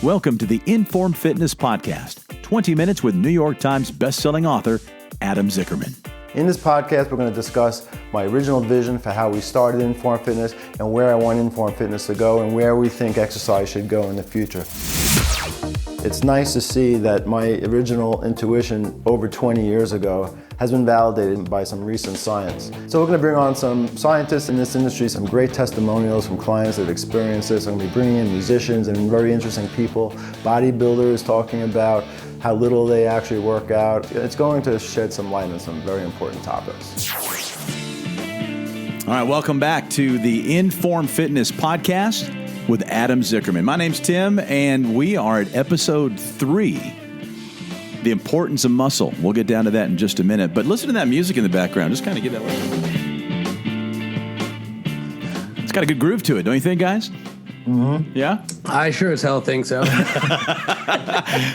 Welcome to the InForm Fitness Podcast, 20 minutes with New York Times bestselling author Adam Zickerman. In this podcast, we're going to discuss my original vision for how we started InForm Fitness and where I want InForm Fitness to go and where we think exercise should go in the future. It's nice to see that my original intuition over 20 years ago has been validated by some recent science. So we're going to bring on some scientists in this industry, some great testimonials from clients that have experienced this. I'm going to be bringing in musicians and very interesting people, bodybuilders talking about how little they actually work out. It's going to shed some light on some very important topics. All right, welcome back to the InForm Fitness Podcast with Adam Zickerman. My name's Tim, and we are at episode 3, the importance of muscle. We'll get down to that in just a minute, but listen to that music in the background. Just kind of get that listen. It's got a good groove to it, don't you think, guys? Mm-hmm. Yeah? I sure as hell think so.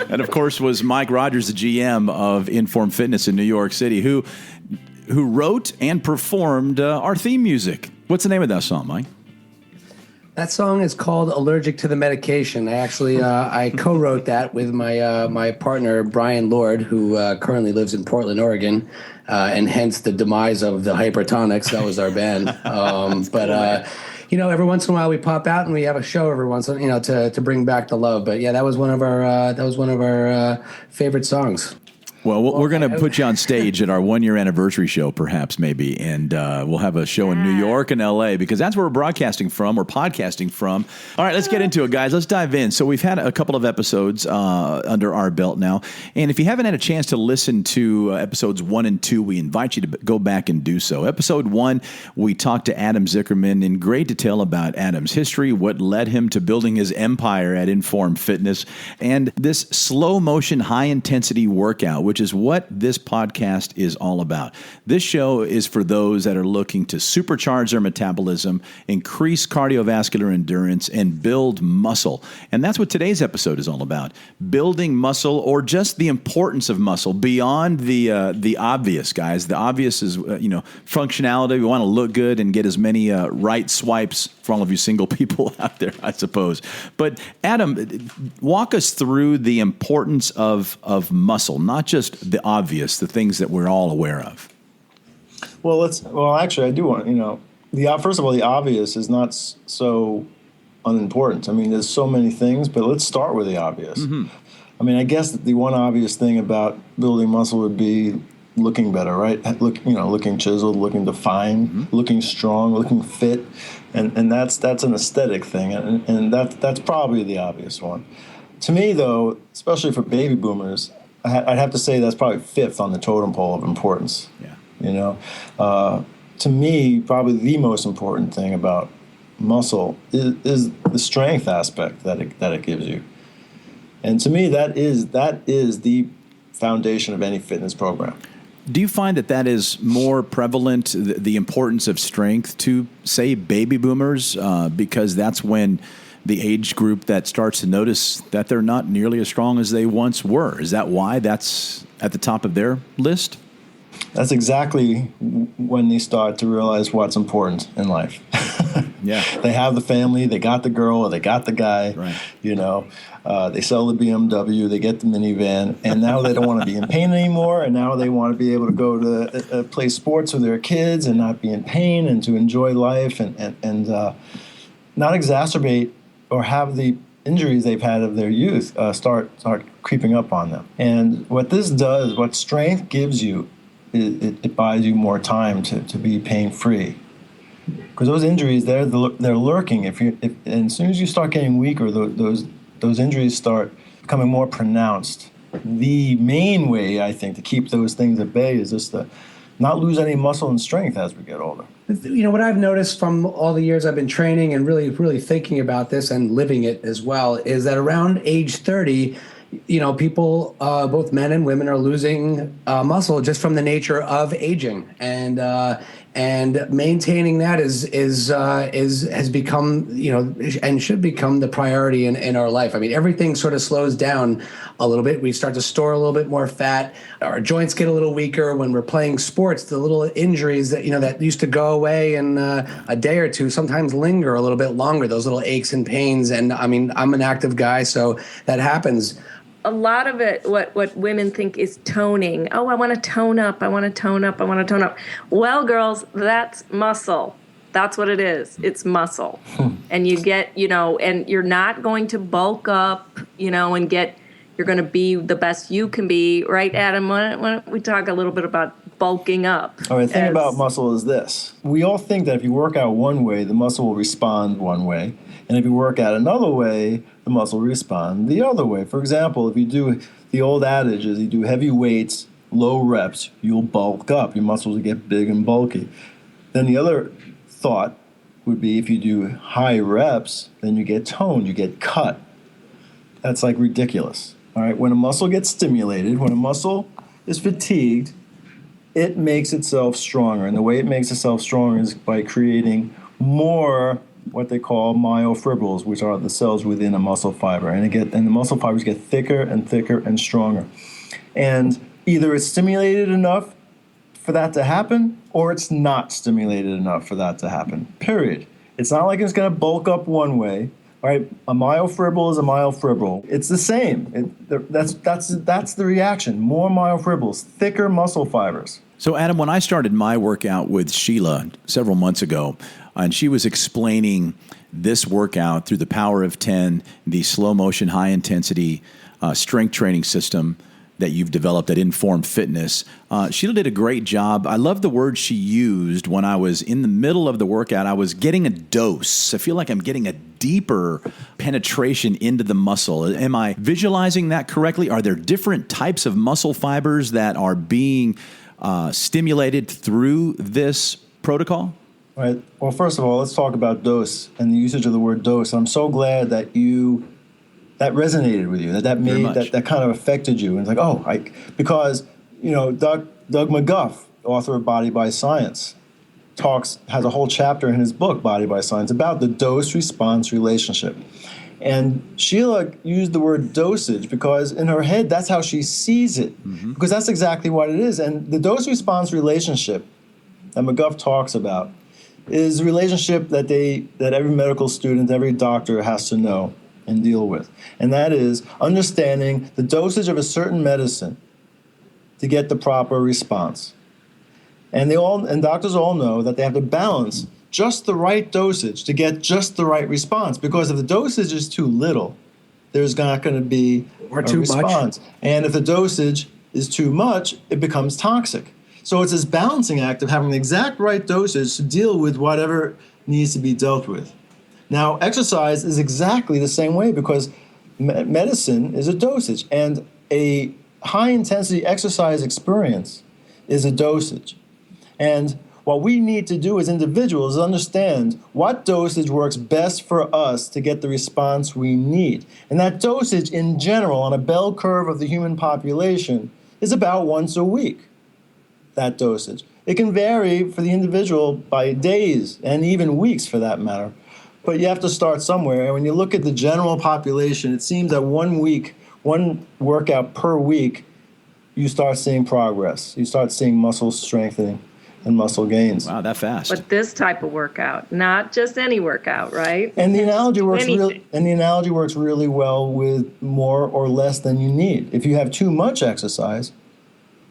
And of course was Mike Rogers, the GM of InForm Fitness in New York City, who wrote and performed our theme music. What's the name of that song, Mike? That song is called "Allergic to the Medication." I actually I co-wrote that with my partner Brian Lord, who currently lives in Portland, Oregon, and hence the demise of the Hypertonics. That was our band. But every once in a while we pop out and we have a show every once, to bring back the love. But yeah, that was one of our favorite songs. Well, we're going to put you on stage at our 1-year anniversary show, perhaps, maybe, and we'll have a show in New York and L.A., because that's where we're broadcasting from, or podcasting from. All right, let's get into it, guys. Let's dive in. So we've had a couple of episodes under our belt now, and if you haven't had a chance to listen to episodes 1 and 2, we invite you to go back and do so. Episode 1, we talked to Adam Zickerman in great detail about Adam's history, what led him to building his empire at InForm Fitness, and this slow-motion, high-intensity workout, which is what this podcast is all about. This show is for those that are looking to supercharge their metabolism, increase cardiovascular endurance, and build muscle. And that's what today's episode is all about. Building muscle, or just the importance of muscle beyond the obvious, guys. The obvious is, functionality. We want to look good and get as many right swipes for all of you single people out there, I suppose. But Adam, walk us through the importance of muscle, not just the obvious, the things that we're all aware of. Well, actually, I do want, first of all, the obvious is not so unimportant. I mean, there's so many things, but let's start with the obvious. Mm-hmm. I mean, I guess the one obvious thing about building muscle would be looking better, right? Looking chiseled, looking defined, mm-hmm. looking strong, looking fit, and that's an aesthetic thing, and that's probably the obvious one. To me, though, especially for baby boomers, I'd have to say that's probably 5th on the totem pole of importance. Yeah. To me, probably the most important thing about muscle is the strength aspect that it gives you, and to me, that is the foundation of any fitness program. Do you find that is more prevalent, the importance of strength to, say, baby boomers, because that's when the age group that starts to notice that they're not nearly as strong as they once were? Is that why that's at the top of their list? That's exactly when they start to realize what's important in life. Yeah. They have the family, they got the girl, or they got the guy, right. They sell the BMW, they get the minivan, and now they don't want to be in pain anymore, and now they want to be able to go to play sports with their kids and not be in pain, and to enjoy life and not exacerbate or have the injuries they've had of their youth start creeping up on them. And what this does, what strength gives you, it buys you more time to be pain-free. Because those injuries, they're lurking. And as soon as you start getting weaker, those injuries start becoming more pronounced. The main way, I think, to keep those things at bay is just to not lose any muscle and strength as we get older. What I've noticed from all the years I've been training and really, really thinking about this and living it as well is that around age 30, people, both men and women, are losing muscle just from the nature of aging. And And maintaining that has become, and should become the priority in our life. I mean, everything sort of slows down a little bit. We start to store a little bit more fat. Our joints get a little weaker when we're playing sports. The little injuries that used to go away in a day or two sometimes linger a little bit longer. Those little aches and pains. And I mean, I'm an active guy, so that happens. A lot of it, what women think is toning. Oh, I want to tone up. I want to tone up. I want to tone up. Well, girls, that's muscle. That's what it is. It's muscle. And you get, and you're not going to bulk up, and you're going to be the best you can be. Right, Adam? Why don't we talk a little bit about bulking up? All right, the thing about muscle is this. We all think that if you work out one way, the muscle will respond one way. And if you work out another way, the muscle will respond the other way. For example, if you do, the old adage is you do heavy weights, low reps, you'll bulk up. Your muscles will get big and bulky. Then the other thought would be if you do high reps, then you get toned, you get cut. That's like ridiculous. All right, when a muscle gets stimulated, when a muscle is fatigued, it makes itself stronger. And the way it makes itself stronger is by creating more what they call myofibrils, which are the cells within a muscle fiber. And the muscle fibers get thicker and thicker and stronger. And either it's stimulated enough for that to happen, or it's not stimulated enough for that to happen, period. It's not like it's going to bulk up one way. Right, a myofibril is a myofibril. It's the same. That's the reaction. More myofibrils, thicker muscle fibers. So, Adam, when I started my workout with Sheila several months ago, and she was explaining this workout through the Power of 10, the slow motion, high intensity strength training system that you've developed at InForm Fitness. Sheila did a great job. I love the word she used when I was in the middle of the workout. I was getting a dose. I feel like I'm getting a deeper penetration into the muscle. Am I visualizing that correctly? Are there different types of muscle fibers that are being stimulated through this protocol? All right. Well, first of all, let's talk about dose and the usage of the word dose. I'm so glad that that resonated with you, that kind of affected you. And it's like, because Doug McGuff, author of Body by Science, has a whole chapter in his book, Body by Science, about the dose-response relationship. And Sheila used the word dosage because in her head, that's how she sees it, because that's exactly what it is. And the dose-response relationship that McGuff talks about is a relationship that every medical student, every doctor has to know and deal with. And that is understanding the dosage of a certain medicine to get the proper response. And doctors all know that they have to balance just the right dosage to get just the right response. Because if the dosage is too little, there's not going to be a response. And if the dosage is too much, it becomes toxic. So it's this balancing act of having the exact right dosage to deal with whatever needs to be dealt with. Now, exercise is exactly the same way because medicine is a dosage, and a high-intensity exercise experience is a dosage. And what we need to do as individuals is understand what dosage works best for us to get the response we need. And that dosage, in general, on a bell curve of the human population, is about once a week, that dosage. It can vary for the individual by days and even weeks, for that matter. But you have to start somewhere. And when you look at the general population, it seems that one workout per week, you start seeing progress. You start seeing muscle strengthening and muscle gains. Wow, that fast. But this type of workout, not just any workout, right? And the analogy works really well with more or less than you need. If you have too much exercise,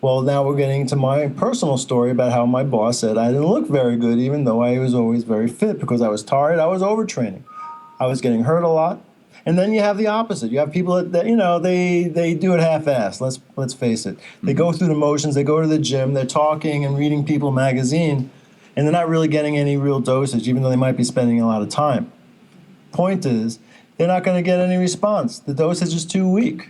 well, now we're getting to my personal story about how my boss said I didn't look very good, even though I was always very fit, because I was tired, I was overtraining. I was getting hurt a lot. And then you have the opposite. You have people that they do it half-assed, let's face it. They go through the motions, they go to the gym, they're talking and reading People magazine, and they're not really getting any real dosage, even though they might be spending a lot of time. Point is, they're not going to get any response. The dosage is too weak.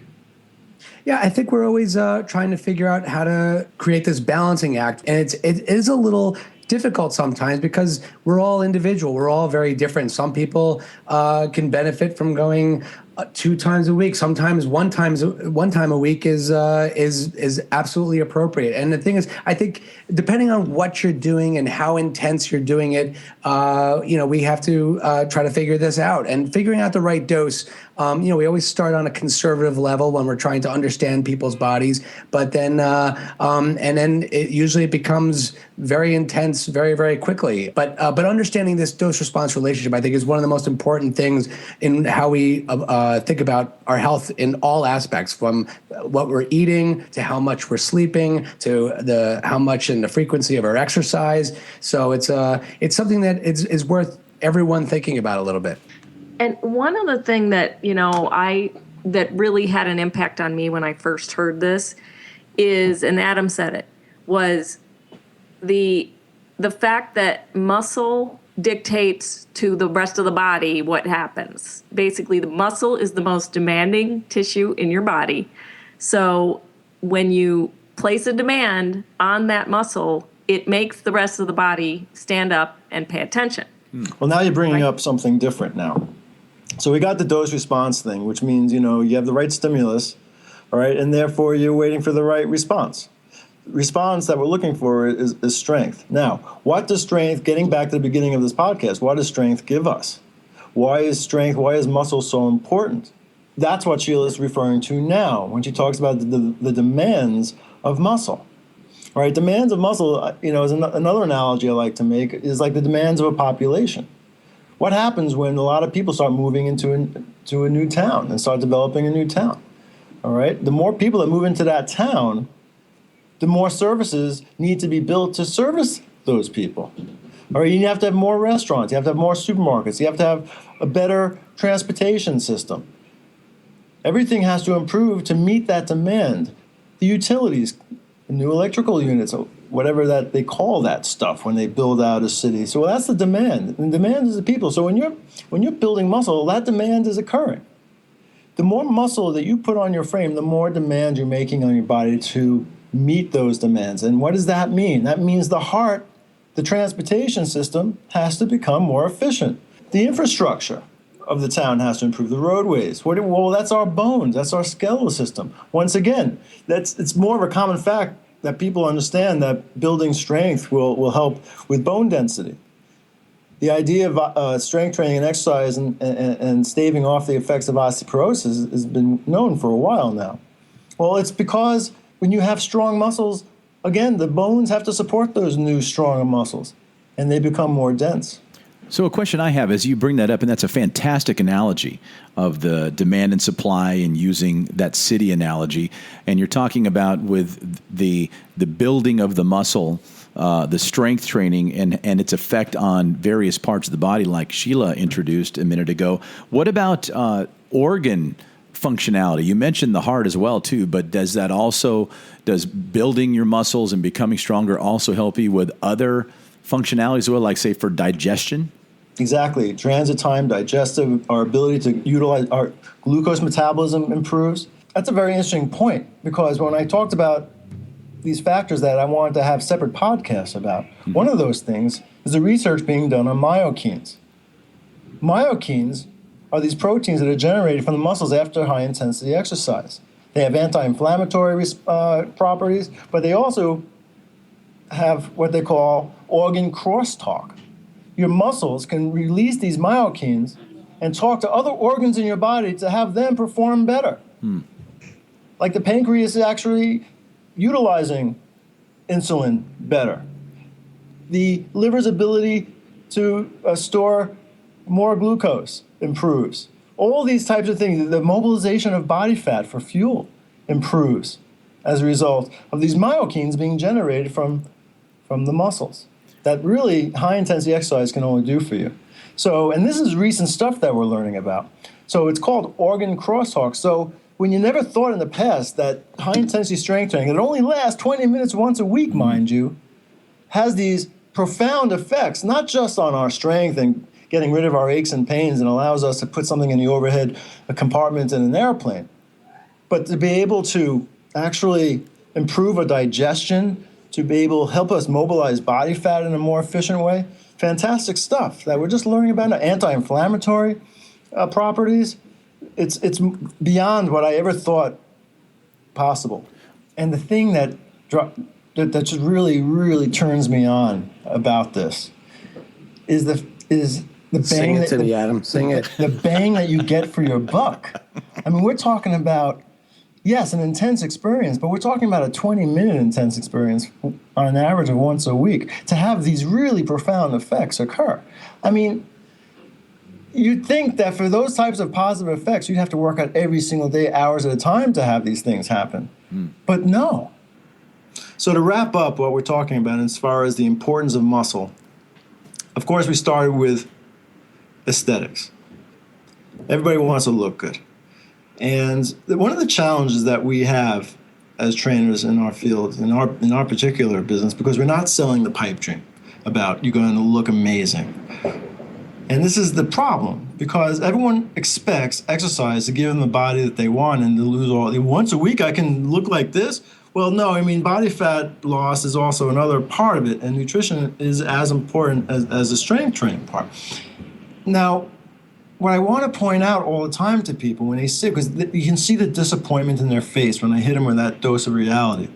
Yeah, I think we're always trying to figure out how to create this balancing act. And it is a little difficult sometimes because we're all individual. We're all very different. Some people can benefit from going 2 times a week, sometimes one time a week is absolutely appropriate. And the thing is, I think depending on what you're doing and how intense you're doing it, we have to try to figure this out. And figuring out the right dose, we always start on a conservative level when we're trying to understand people's bodies, but then it usually becomes very intense very, very quickly. But understanding this dose-response relationship, I think, is one of the most important things in how we think about our health in all aspects, from what we're eating to how much we're sleeping to how much and the frequency of our exercise. So it's something that is worth everyone thinking about a little bit. And one other thing that, that really had an impact on me when I first heard this is, and Adam said it, was the fact that muscle dictates to the rest of the body what happens. Basically, the muscle is the most demanding tissue in your body. So when you place a demand on that muscle, it makes the rest of the body stand up and pay attention. Well, now you're bringing up something different now. So we got the dose response thing, which means, you have the right stimulus, all right, and therefore you're waiting for the right response. Response that we're looking for is strength. Now, what does strength, getting back to the beginning of this podcast, what does strength give us? Why is muscle so important? That's what Sheila's referring to now when she talks about the demands of muscle. All right, demands of muscle, is another analogy I like to make, is like the demands of a population. What happens when a lot of people start moving into a new town and start developing a new town? All right, the more people that move into that town, the more services need to be built to service those people. All right, you have to have more restaurants, you have to have more supermarkets, you have to have a better transportation system. Everything has to improve to meet that demand. The utilities, new electrical units, whatever that they call that stuff when they build out a city. So that's the demand. And demand is the people. So when you're building muscle, that demand is occurring. The more muscle that you put on your frame, the more demand you're making on your body to meet those demands. And what does that mean? That means the heart, the transportation system, has to become more efficient. The infrastructure of the town has to improve. The roadways. Well, that's our bones. That's our skeletal system. Once again, it's more of a common fact that people understand that building strength will help with bone density. The idea of strength training and exercise and staving off the effects of osteoporosis has been known for a while now. Well, it's because when you have strong muscles, again, the bones have to support those new, stronger muscles, and they become more dense. So a question I have is, you bring that up, and that's a fantastic analogy of the demand and supply and using that city analogy. And you're talking about with the building of the muscle, the strength training and its effect on various parts of the body, like Sheila introduced a minute ago. What about organ functionality? You mentioned the heart as well, too, but does building your muscles and becoming stronger also help you with other functionalities as well, like, say, for digestion? Exactly. Transit time, digestive, our ability to utilize our glucose metabolism improves. That's a very interesting point, because when I talked about these factors that I wanted to have separate podcasts about, one of those things is the research being done on myokines. Myokines are these proteins that are generated from the muscles after high-intensity exercise. They have anti-inflammatory properties, but they also have what they call organ crosstalk. Your muscles can release these myokines and talk to other organs in your body to have them perform better. Like the pancreas is actually utilizing insulin better. The liver's ability to store more glucose improves. All these types of things, the mobilization of body fat for fuel improves as a result of these myokines being generated from the muscles. That really high-intensity exercise can only do for you. So, and this is recent stuff that we're learning about. So it's called organ crosstalk. So when you never thought in the past that high-intensity strength training, that only lasts 20 minutes once a week, mind you, has these profound effects, not just on our strength and getting rid of our aches and pains and allows us to put something in the overhead compartment in an airplane, but to be able to actually improve our digestion, to be able to help us mobilize body fat in a more efficient way. Fantastic stuff that we're just learning about now. Anti-inflammatory properties. it's beyond what I ever thought possible. And the thing that just really, really turns me on about this is the bang. Sing it to me, Adam. Sing it. The bang that you get for your buck. I mean, we're talking about, yes, an intense experience, but we're talking about a 20-minute intense experience on an average of once a week to have these really profound effects occur. I mean, you'd think that for those types of positive effects, you'd have to work out every single day, hours at a time to have these things happen. But no. So to wrap up what we're talking about as far as the importance of muscle, of course, we started with aesthetics. Everybody wants to look good. And one of the challenges that we have as trainers in our field, in our particular business, because we're not selling the pipe dream about you're going to look amazing. And this is the problem, because everyone expects exercise to give them the body that they want and to lose once a week I can look like this. Well, no, I mean, body fat loss is also another part of it, and nutrition is as important as the strength training part. Now, what I want to point out all the time to people when they sit, because you can see the disappointment in their face when I hit them with that dose of reality,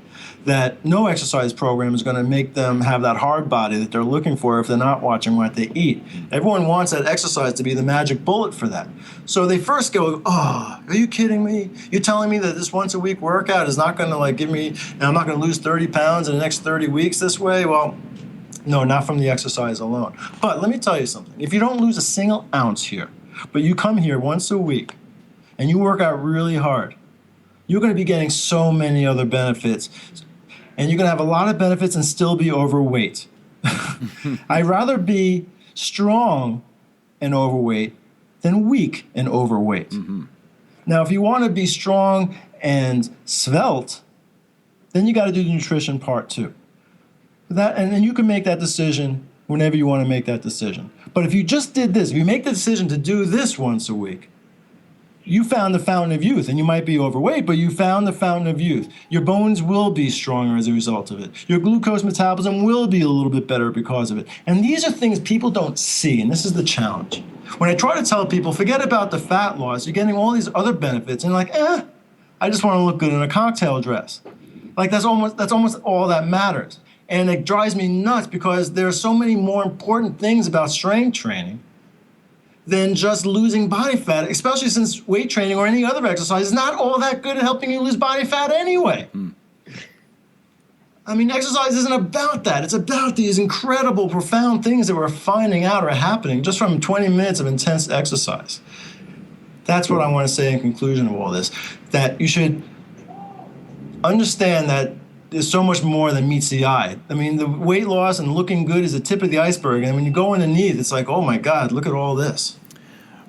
that no exercise program is going to make them have that hard body that they're looking for if they're not watching what they eat. Everyone wants that exercise to be the magic bullet for that. So they first go, oh, are you kidding me? You're telling me that this once a week workout is not going to give me, and I'm not going to lose 30 pounds in the next 30 weeks this way? Well, no, not from the exercise alone. But let me tell you something. If you don't lose a single ounce here, but you come here once a week and you work out really hard, you're going to be getting so many other benefits. And you're going to have a lot of benefits and still be overweight. I'd rather be strong and overweight than weak and overweight. Mm-hmm. Now, if you want to be strong and svelte, then you got to do the nutrition part too. And then you can make that decision whenever you want to make that decision. But if you just did this, if you make the decision to do this once a week, you found the fountain of youth, and you might be overweight, but you found the fountain of youth. Your bones will be stronger as a result of it. Your glucose metabolism will be a little bit better because of it. And these are things people don't see, and this is the challenge. When I try to tell people, forget about the fat loss, you're getting all these other benefits, and I just want to look good in a cocktail dress. That's almost all that matters. And it drives me nuts because there are so many more important things about strength training than just losing body fat, especially since weight training or any other exercise is not all that good at helping you lose body fat anyway. I mean, exercise isn't about that. It's about these incredible, profound things that we're finding out are happening just from 20 minutes of intense exercise. That's what I want to say in conclusion of all this, that you should understand that there's so much more than meets the eye. I mean, the weight loss and looking good is the tip of the iceberg. And when you go underneath, it's like, oh my God, look at all this.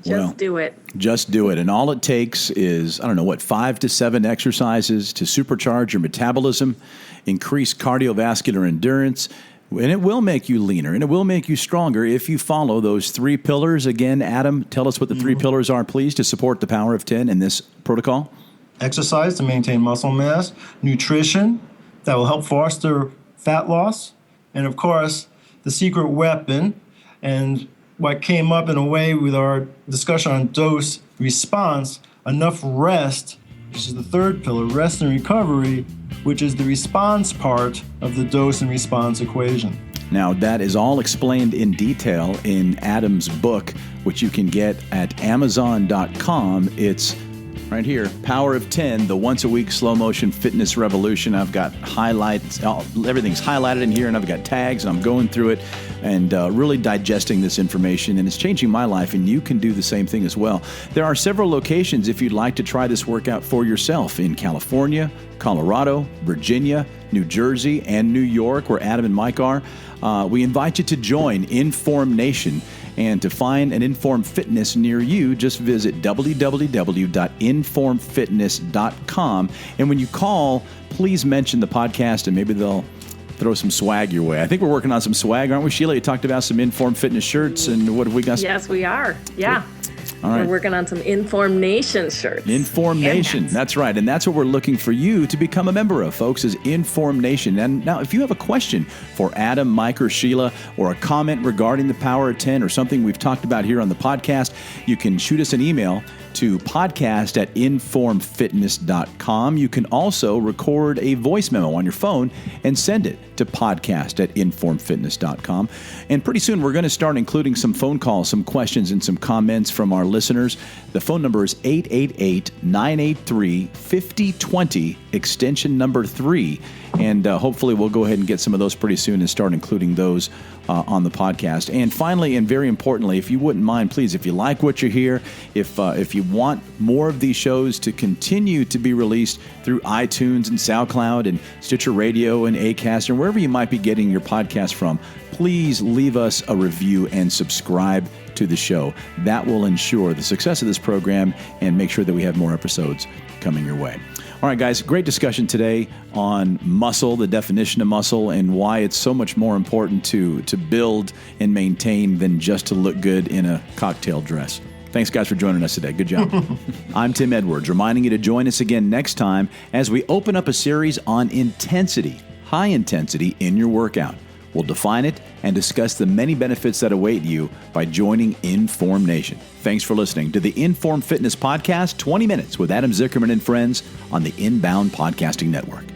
Just do it. Just do it. And all it takes is, 5 to 7 exercises to supercharge your metabolism, increase cardiovascular endurance, and it will make you leaner and it will make you stronger if you follow those 3 pillars. Again, Adam, tell us what the 3 pillars are, please, to support the Power of 10 in this protocol. Exercise to maintain muscle mass, nutrition that will help foster fat loss, and of course, the secret weapon, and what came up in a way with our discussion on dose response, enough rest, which is the 3rd pillar, rest and recovery, which is the response part of the dose and response equation. Now, that is all explained in detail in Adam's book, which you can get at Amazon.com. It's right here, Power of 10, the once-a-week slow-motion fitness revolution. I've got highlights, everything's highlighted in here, and I've got tags, and I'm going through it and really digesting this information, and it's changing my life, and you can do the same thing as well. There are several locations if you'd like to try this workout for yourself in California, Colorado, Virginia, New Jersey, and New York, where Adam and Mike are. We invite you to join InForm Nation. And to find an InForm Fitness near you, just visit www.informfitness.com. And when you call, please mention the podcast, and maybe they'll throw some swag your way. I think we're working on some swag, aren't we, Sheila? You talked about some InForm Fitness shirts, and what have we got? Yes, we are. Yeah. All right. We're working on some InForm Nation shirts. InForm Nation. That's right. And that's what we're looking for you to become a member of, folks, is InForm Nation. And now, if you have a question for Adam, Mike, or Sheila, or a comment regarding the Power of 10 or something we've talked about here on the podcast, you can shoot us an email to podcast@informfitness.com. You can also record a voice memo on your phone and send it to podcast@informfitness.com. And pretty soon we're going to start including some phone calls, some questions, and some comments from our listeners. The phone number is 888-983-5020, extension number 3. And hopefully we'll go ahead and get some of those pretty soon and start including those on the podcast. And finally, and very importantly, if you wouldn't mind, please, if you like what you hear, if you want more of these shows to continue to be released through iTunes and SoundCloud and Stitcher Radio and Acast and wherever you might be getting your podcast from, please leave us a review and subscribe to the show. That will ensure the success of this program and make sure that we have more episodes coming your way. All right, guys, great discussion today on muscle, the definition of muscle, and why it's so much more important to build and maintain than just to look good in a cocktail dress. Thanks, guys, for joining us today. Good job. I'm Tim Edwards, reminding you to join us again next time as we open up a series on intensity, high intensity in your workout. We'll define it and discuss the many benefits that await you by joining InForm Nation. Thanks for listening to the InForm Fitness Podcast, 20 Minutes with Adam Zickerman and friends on the Inbound Podcasting Network.